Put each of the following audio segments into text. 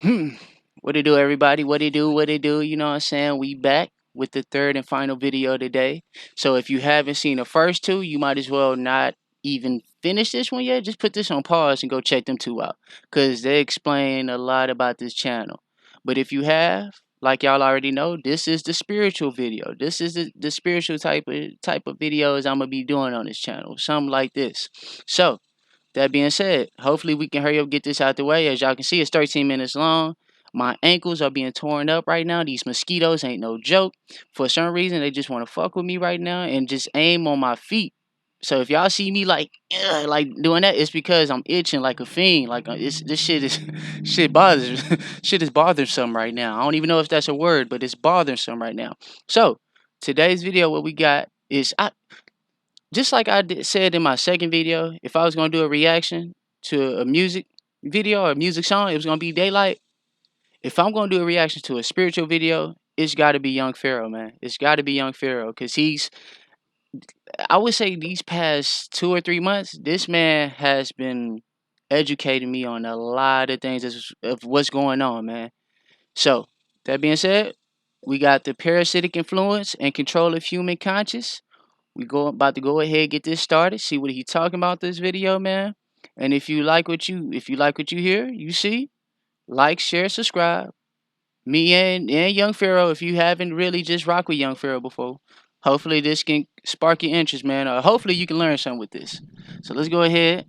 Hmm. What it do, everybody? What it do? What it do? You know what I'm saying? We back with the third and final video today. So if you haven't seen the first two, you might as well not even finish this one yet. Just put this on pause and go check them two out, cause they explain a lot about this channel. But if you have, like y'all already know, this is the spiritual video. This is the spiritual type of videos I'm gonna be doing on this channel. Something like this. So that being said, hopefully we can hurry up get this out the way. As y'all can see, it's 13 minutes long. My ankles are being torn up right now. These mosquitoes ain't no joke. For some reason, they just want to fuck with me right now and just aim on my feet. So if y'all see me like like doing that, it's because I'm itching like a fiend. Like this shit is shit bothers shit is bothersome right now. I don't even know if that's a word, but it's bothersome right now. So today's video, what we got is just like said in my second video, if I was gonna do a reaction to a music video or a music song, it was gonna be Daylight. If I'm gonna do a reaction to a spiritual video, it's got to be Young Pharaoh, man. It's got to be Young Pharaoh because I would say these past 2 or 3 months, this man has been educating me on a lot of things of what's going on, man. So that being said, we got the parasitic influence and control of human conscious. About to go ahead, get this started, see what he talking about this video, man. And if you like what you hear, you see, like, share, subscribe. Me and Young Pharaoh, if you haven't really just rocked with Young Pharaoh before, hopefully this can spark your interest, man. Or hopefully you can learn something with this. So let's go ahead,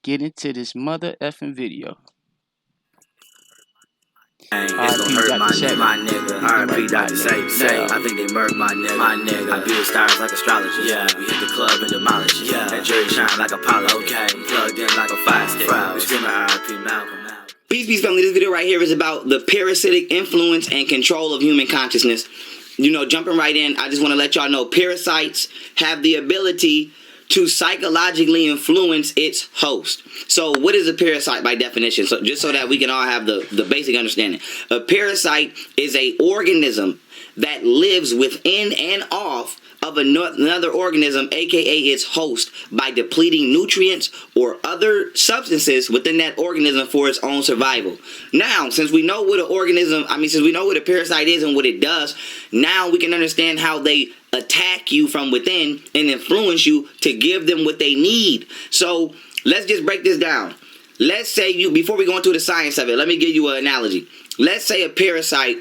get into this mother effing video. It's gonna RP hurt Dr. my Seven. nigga. RP Dr. Say, I think they murked my nigga. I build stars like astrology. Yeah, we hit the club and demolish it. Yeah, that jury shine like Apollo. Okay, plugged in like a fire stick. We screaming RP Malcolm out. Peace, family. This video right here is about the parasitic influence and control of human consciousness. You know, jumping right in, I just want to let y'all know parasites have the ability to psychologically influence its host. So what is a parasite by definition? So just so that we can all have the basic understanding. A parasite is a organism that lives within and off of another organism, aka its host, by depleting nutrients or other substances within that organism for its own survival. Now, since we know what since we know what a parasite is and what it does, now we can understand how they attack you from within and influence you to give them what they need. So let's just break this down. Let's say before we go into the science of it, let me give you an analogy. Let's say a parasite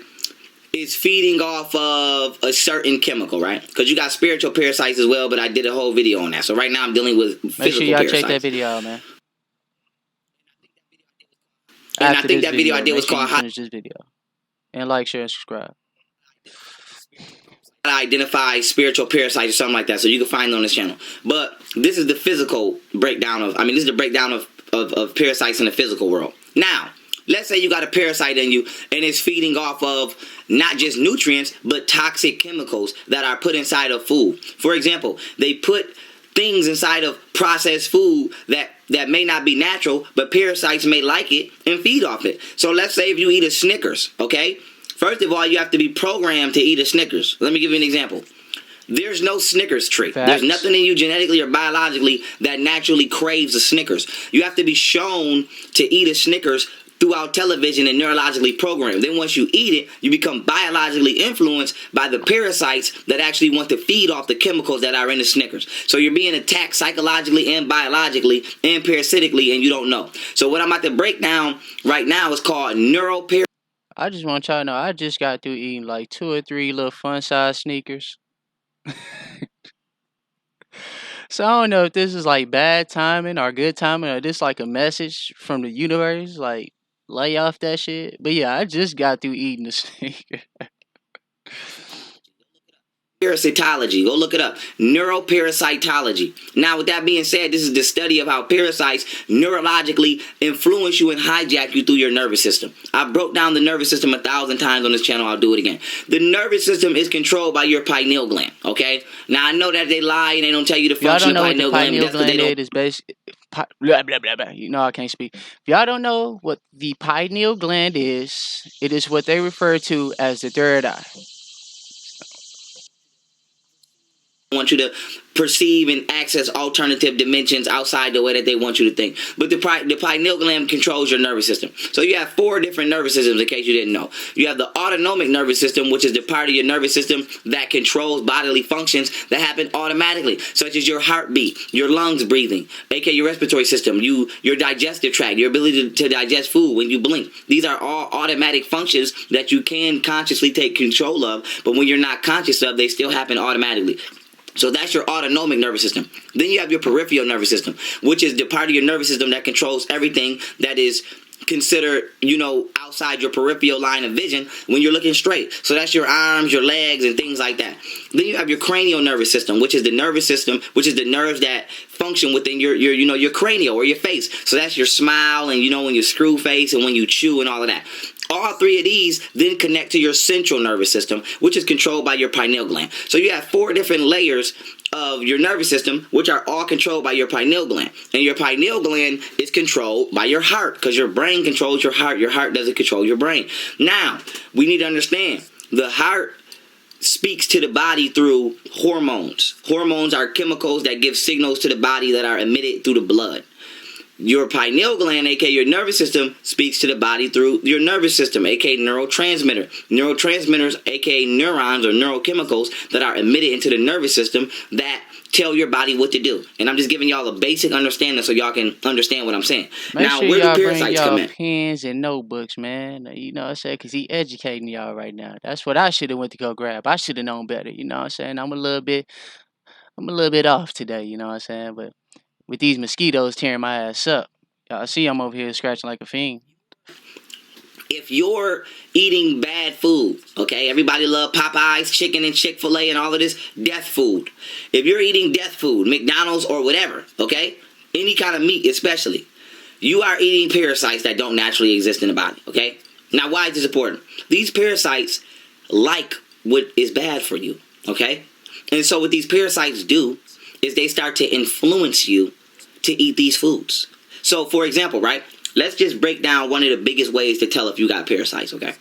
is feeding off of a certain chemical, right? Because you got spiritual parasites as well, but I did a whole video on that. So right now I'm dealing with physical Make sure y'all parasites. check that video out, man. And I think that video I did was called finish this video. And like, share, and subscribe. Identify spiritual parasites or something like that, so you can find it on this channel. But this is the physical breakdown this is the breakdown of parasites in the physical world. Now, let's say you got a parasite in you and it's feeding off of not just nutrients but toxic chemicals that are put inside of food. For example, they put things inside of processed food that may not be natural, but parasites may like it and feed off it. So let's say if you eat a Snickers, okay? First of all, you have to be programmed to eat a Snickers. Let me give you an example. There's no Snickers tree. Facts. There's nothing in you genetically or biologically that naturally craves a Snickers. You have to be shown to eat a Snickers throughout television and neurologically programmed. Then once you eat it, you become biologically influenced by the parasites that actually want to feed off the chemicals that are in the Snickers. So you're being attacked psychologically and biologically and parasitically, and you don't know. So what I'm about to break down right now is called neuroparasitic. I just want y'all to know I just got through eating like 2 or 3 little fun size sneakers. So I don't know if this is like bad timing or good timing or this like a message from the universe, like lay off that shit. But yeah, I just got through eating the sneaker. Parasitology. Go look it up. Neuroparasitology. Now, with that being said, this is the study of how parasites neurologically influence you and hijack you through your nervous system. I broke down the nervous system 1,000 times on this channel. I'll do it again. The nervous system is controlled by your pineal gland. Okay? Now, I know that they lie and they don't tell you the function of pineal gland. Y'all don't know what the pineal gland is basically. Blah, blah, blah, blah. You know I can't speak. If y'all don't know what the pineal gland is, it is what they refer to as the third eye. want you to perceive and access alternative dimensions outside the way that they want you to think. But the pineal gland controls your nervous system. So you have 4 different nervous systems, in case you didn't know. You have the autonomic nervous system, which is the part of your nervous system that controls bodily functions that happen automatically, such as your heartbeat, your lungs breathing, aka your respiratory system, your digestive tract, your ability to digest food when you blink. These are all automatic functions that you can consciously take control of, but when you're not conscious of, they still happen automatically. So that's your autonomic nervous system. Then you have your peripheral nervous system, which is the part of your nervous system that controls everything that is considered, outside your peripheral line of vision when you're looking straight. So that's your arms, your legs, and things like that. Then you have your cranial nervous system, which is the nervous system, which is the nerves that function within your cranial or your face. So that's your smile and, when you screw face and when you chew and all of that. All 3 of these then connect to your central nervous system, which is controlled by your pineal gland. So you have 4 different layers of your nervous system, which are all controlled by your pineal gland. And your pineal gland is controlled by your heart, because your brain controls your heart. Your heart doesn't control your brain. Now, we need to understand, the heart speaks to the body through hormones. Hormones are chemicals that give signals to the body that are emitted through the blood. Your pineal gland, aka your nervous system, speaks to the body through your nervous system, aka neurotransmitter. Neurotransmitters, aka neurons or neurochemicals that are emitted into the nervous system that tell your body what to do. And I'm just giving y'all a basic understanding so y'all can understand what I'm saying. Make now, sure where y'all do bring parasites come y'all in? pens and notebooks, man. You know what I'm saying? Because he educating y'all right now. That's what I should have went to go grab. I should have known better. You know what I'm saying? I'm a little bit off today. You know what I'm saying? But with these mosquitoes tearing my ass up, y'all see I'm over here scratching like a fiend. If you're eating bad food, okay, everybody love Popeyes, chicken, and Chick-fil-A and all of this death food. If you're eating death food, McDonald's or whatever, okay, any kind of meat especially, you are eating parasites that don't naturally exist in the body, okay? Now, why is this important? These parasites like what is bad for you, okay? And so what these parasites do is they start to influence you to eat these foods. So, for example, right? Let's just break down one of the biggest ways to tell if you got parasites, okay?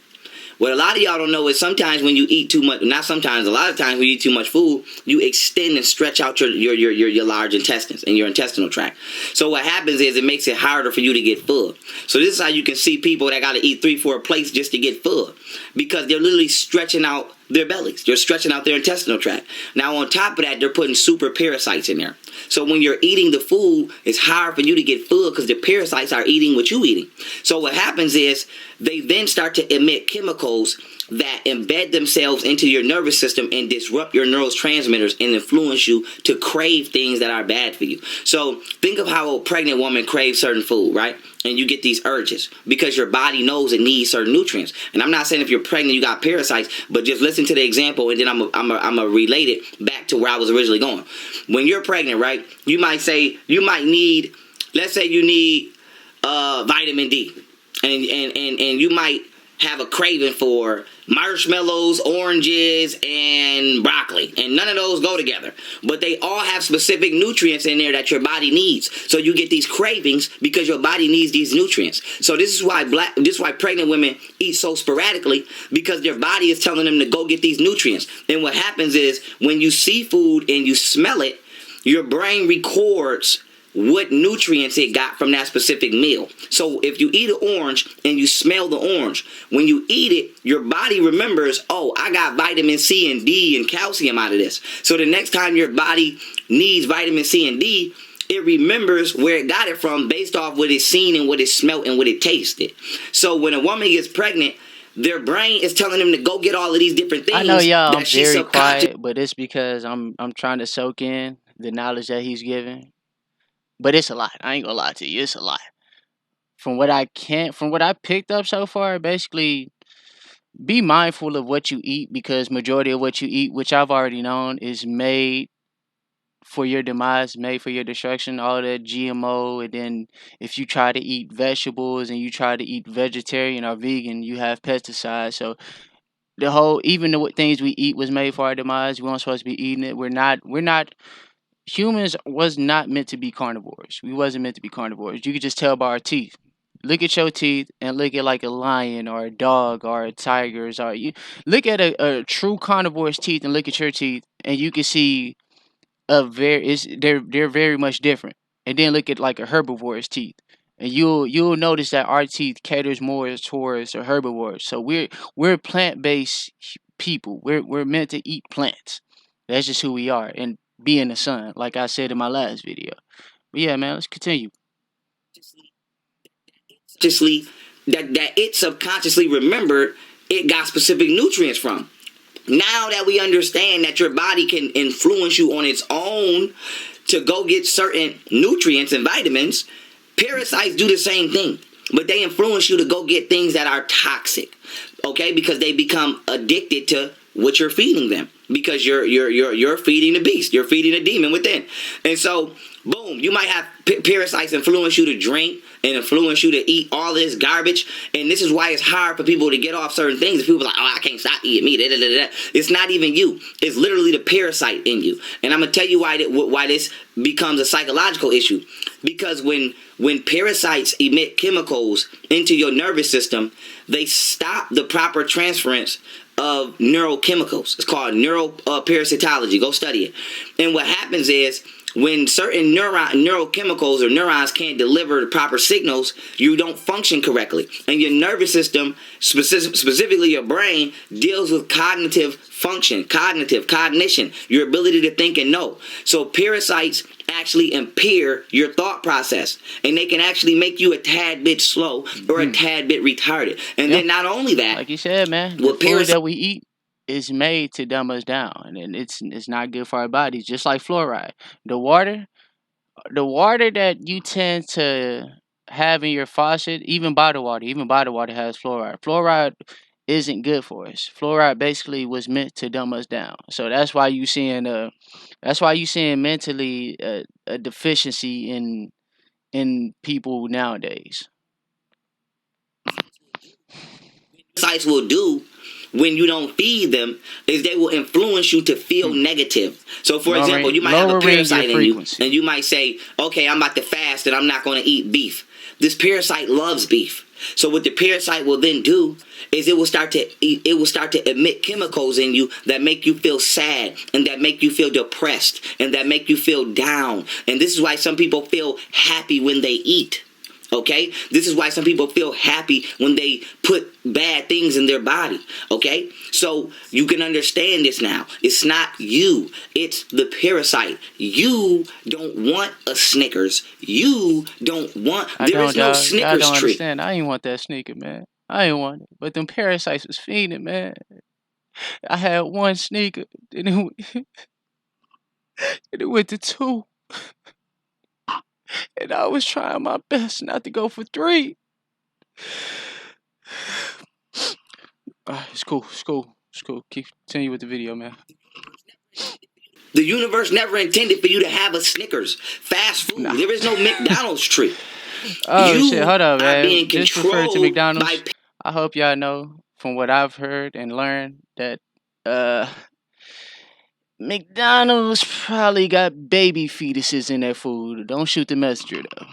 What a lot of y'all don't know is sometimes when you eat too much, not sometimes, a lot of times when you eat too much food, you extend and stretch out your large intestines and your intestinal tract. So what happens is it makes it harder for you to get full. So this is how you can see people that got to eat 3-4 plates just to get full, because they're literally stretching out their bellies. They're stretching out their intestinal tract. Now on top of that, they're putting super parasites in there. So when you're eating the food, it's hard for you to get full because the parasites are eating what you eating. So what happens is they then start to emit chemicals that embed themselves into your nervous system and disrupt your neurotransmitters and influence you to crave things that are bad for you. So think of how a pregnant woman craves certain food, right? And you get these urges because your body knows it needs certain nutrients. And I'm not saying if you're pregnant you got parasites, but just listen to the example and then I'm gonna relate it back to where I was originally going. When you're pregnant, right, you might need, let's say you need vitamin D, and you might have a craving for marshmallows, oranges, and broccoli, and none of those go together, but they all have specific nutrients in there that your body needs. So you get these cravings because your body needs these nutrients. So this is why pregnant women eat so sporadically, because their body is telling them to go get these nutrients. And what happens is when you see food and you smell it, your brain records what nutrients it got from that specific meal. So if you eat an orange and you smell the orange, when you eat it, your body remembers, oh, I got vitamin C and D and calcium out of this. So the next time your body needs vitamin C and D, it remembers where it got it from based off what it's seen and what it smelt and what it tasted. So when a woman gets pregnant, their brain is telling them to go get all of these different things. I know y'all, I'm very quiet, but it's because I'm trying to soak in the knowledge that he's giving. But it's a lot. I ain't gonna lie to you. It's a lot. From what I picked up so far, basically, be mindful of what you eat, because majority of what you eat, which I've already known, is made for your demise, made for your destruction. All that GMO, and then if you try to eat vegetables and you try to eat vegetarian or vegan, you have pesticides. So even the things we eat was made for our demise. We weren't supposed to be eating it. We're not. Humans was not meant to be carnivores. We wasn't meant to be carnivores. You could just tell by our teeth. Look at your teeth and look at like a lion or a dog or a tiger's. Or you look at a true carnivore's teeth and look at your teeth, and you can see they're very much different. And then look at like a herbivore's teeth, and you'll notice that our teeth caters more towards a herbivore. So we're plant based people. We're meant to eat plants. That's just who we are, and be in the sun, like I said in my last video. But yeah, man, let's continue. Consciously, that it subconsciously remembered it got specific nutrients from. Now that we understand that your body can influence you on its own to go get certain nutrients and vitamins, parasites do the same thing. But they influence you to go get things that are toxic, okay? Because they become addicted to what you're feeding them. Because you're feeding the beast, you're feeding the demon within, and so boom, you might have parasites influence you to drink and influence you to eat all this garbage. And this is why it's hard for people to get off certain things. If people are like, oh, I can't stop eating meat. Da, da, da, da. It's not even you. It's literally the parasite in you. And I'm gonna tell you why this becomes a psychological issue. Because when parasites emit chemicals into your nervous system, they stop the proper transference of neurochemicals. It's called neuroparasitology. Go study it. And what happens is when certain neurochemicals or neurons can't deliver the proper signals, you don't function correctly. And your nervous system, specifically your brain, deals with cognitive function, cognition, your ability to think and know. So parasites actually impair your thought process, and they can actually make you a tad bit slow or a tad bit retarded. And then not only that, like you said, man, the food that we eat is made to dumb us down, and it's not good for our bodies. Just like fluoride, the water that you tend to have in your faucet, even bottled water has fluoride. Fluoride isn't good for us. Fluoride basically was meant to dumb us down. So that's why you seeing mentally a deficiency in people nowadays. Parasites will do when you don't feed them is they will influence you to feel negative. So for example, you might have a parasite in you, and you might say, okay, I'm about to fast and I'm not going to eat beef. This parasite loves beef. So what the parasite will then do is it will start to emit chemicals in you that make you feel sad, and that make you feel depressed, and that make you feel down. And this is why some people feel happy when they eat. Okay, this is why some people feel happy when they put bad things in their body. Okay, so you can understand this now. It's not you, it's the parasite. You don't want a Snickers. You don't want. There is no Snickers tree. Understand. I ain't want that Snicker, man. I ain't want it. But them parasites was feeding, man. I had one Sneaker, and it went to 2. And I was trying my best not to go for 3. It's cool. Continue with the video, man. The universe never intended for you to have a Snickers. Fast food. There is no McDonald's tree. Oh, shit. Hold up, man. Just refer to McDonald's. I hope y'all know from what I've heard and learned that McDonald's probably got baby fetuses in their food. Don't shoot the messenger, though.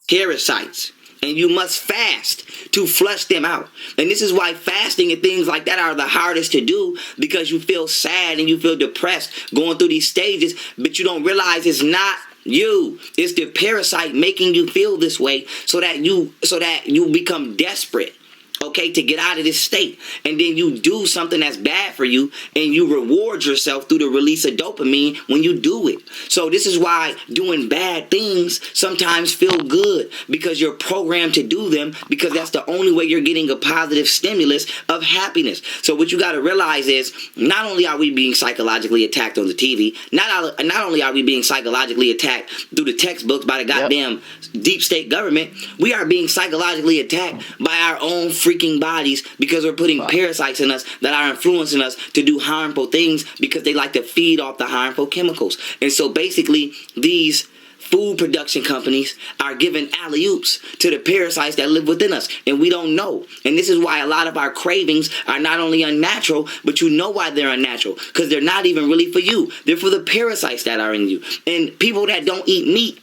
Parasites. And you must fast to flush them out. And this is why fasting and things like that are the hardest to do, because you feel sad and you feel depressed going through these stages, but you don't realize it's not you. It's the parasite making you feel this way so that you become desperate. Okay, to get out of this state. And then you do something that's bad for you, and you reward yourself through the release of dopamine when you do it. So this is why doing bad things sometimes feel good, because you're programmed to do them, because that's the only way you're getting a positive stimulus of happiness. So what you got to realize is, not only are we being psychologically attacked on the TV, not only are we being psychologically attacked through the textbooks by the goddamn deep state government, we are being psychologically attacked by our own freaking bodies, because we're putting parasites in us that are influencing us to do harmful things, because they like to feed off the harmful chemicals. And so basically these food production companies are giving alley-oops to the parasites that live within us, and we don't know. And this is why a lot of our cravings are not only unnatural, but you know why they're unnatural, because they're not even really for you. They're for the parasites that are in you. And people that don't eat meat,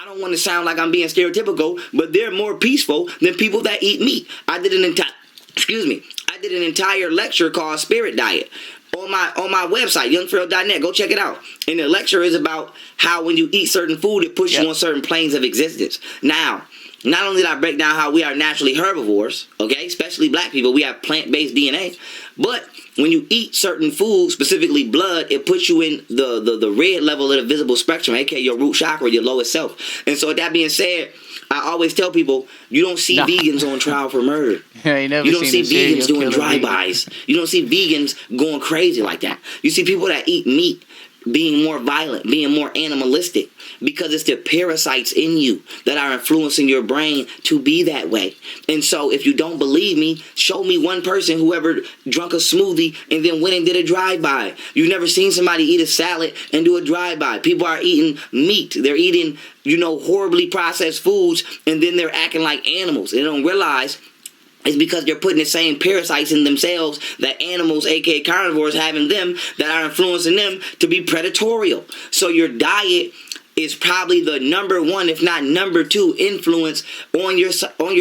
I don't want to sound like I'm being stereotypical, but they're more peaceful than people that eat meat. I did an entire lecture called Spirit Diet. on my website, youngpharaoh.net. Go check it out. And the lecture is about how when you eat certain food, it puts you on certain planes of existence. Now, not only did I break down how we are naturally herbivores, okay, especially black people, we have plant-based DNA, but when you eat certain foods, specifically blood, it puts you in the red level of the visible spectrum, aka your root chakra, your lowest self. And so with that being said, I always tell people, you don't see vegans on trial for murder. You don't see vegans doing drive-bys. You don't see vegans going crazy like that. You see people that eat meat being more violent, being more animalistic, because it's the parasites in you that are influencing your brain to be that way. And so if you don't believe me, show me one person who ever drunk a smoothie and then went and did a drive-by. You've never seen somebody eat a salad and do a drive-by. People are eating meat. They're eating, horribly processed foods, and then they're acting like animals. They don't realize it's because they're putting the same parasites in themselves that animals, aka carnivores, have in them that are influencing them to be predatorial. So your diet is probably the number one, if not number two, influence on your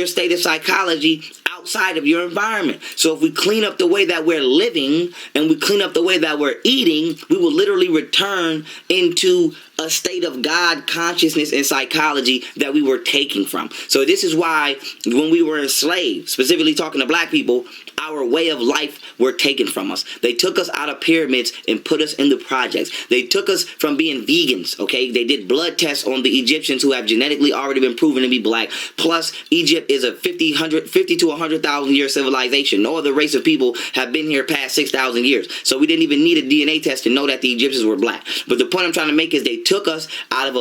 state of psychology outside of your environment. So if we clean up the way that we're living and we clean up the way that we're eating, we will literally return into a state of God consciousness and psychology that we were taking from. So this is why when we were enslaved, specifically talking to black people, our way of life were taken from us. They took us out of pyramids and put us in the projects. They took us from being vegans, okay? They did blood tests on the Egyptians who have genetically already been proven to be black. Plus, Egypt is a 50 to 100,000 year civilization. No other race of people have been here past 6,000 years. So we didn't even need a DNA test to know that the Egyptians were black. But the point I'm trying to make is they took us out of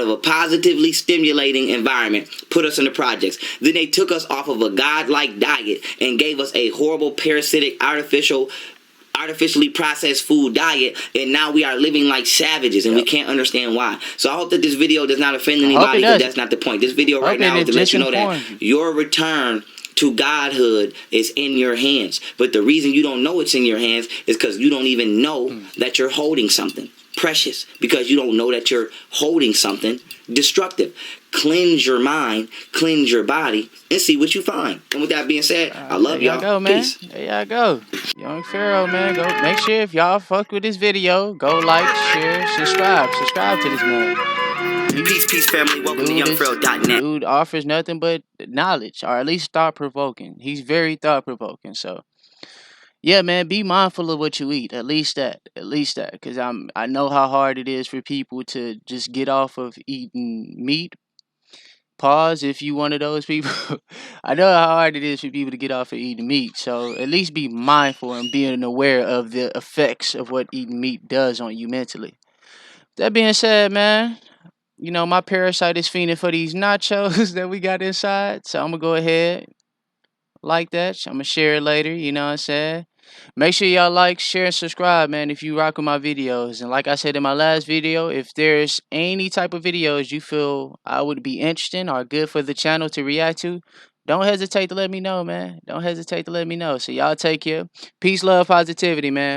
a positively stimulating environment, put us in the projects. Then they took us off of a godlike diet and gave us a horrible parasitic artificially processed food diet, and now we are living like savages, and we can't understand why. So I hope that this video does not offend anybody, because that's not the point. This video right now is to let you know that your return to godhood is in your hands. But the reason you don't know it's in your hands is because you don't even know that you're holding something precious, because you don't know that you're holding something destructive. Cleanse your mind, cleanse your body, and see what you find. And with that being said, I love y'all. Go, man. Peace. There y'all go. Young Pharaoh, man. Go make sure if y'all fuck with this video, go like, share, subscribe. Subscribe to this man. Peace, family. Welcome to youngpharaoh.net. Dude offers nothing but knowledge, or at least thought-provoking. He's very thought-provoking, so yeah, man, be mindful of what you eat. At least that, because I know how hard it is for people to just get off of eating meat. Pause if you one of those people. I know how hard it is for people to get off of eating meat. So at least be mindful and being aware of the effects of what eating meat does on you mentally. That being said, man, my parasite is fiending for these nachos that we got inside. So I'm gonna go ahead like that. I'm gonna share it later. You know what I'm saying? Make sure y'all like, share, and subscribe, man, if you rock with my videos. And like I said in my last video, if there's any type of videos you feel I would be interesting or good for the channel to react to, don't hesitate to let me know, man. Don't hesitate to let me know. So y'all take care. Peace, love, positivity, man.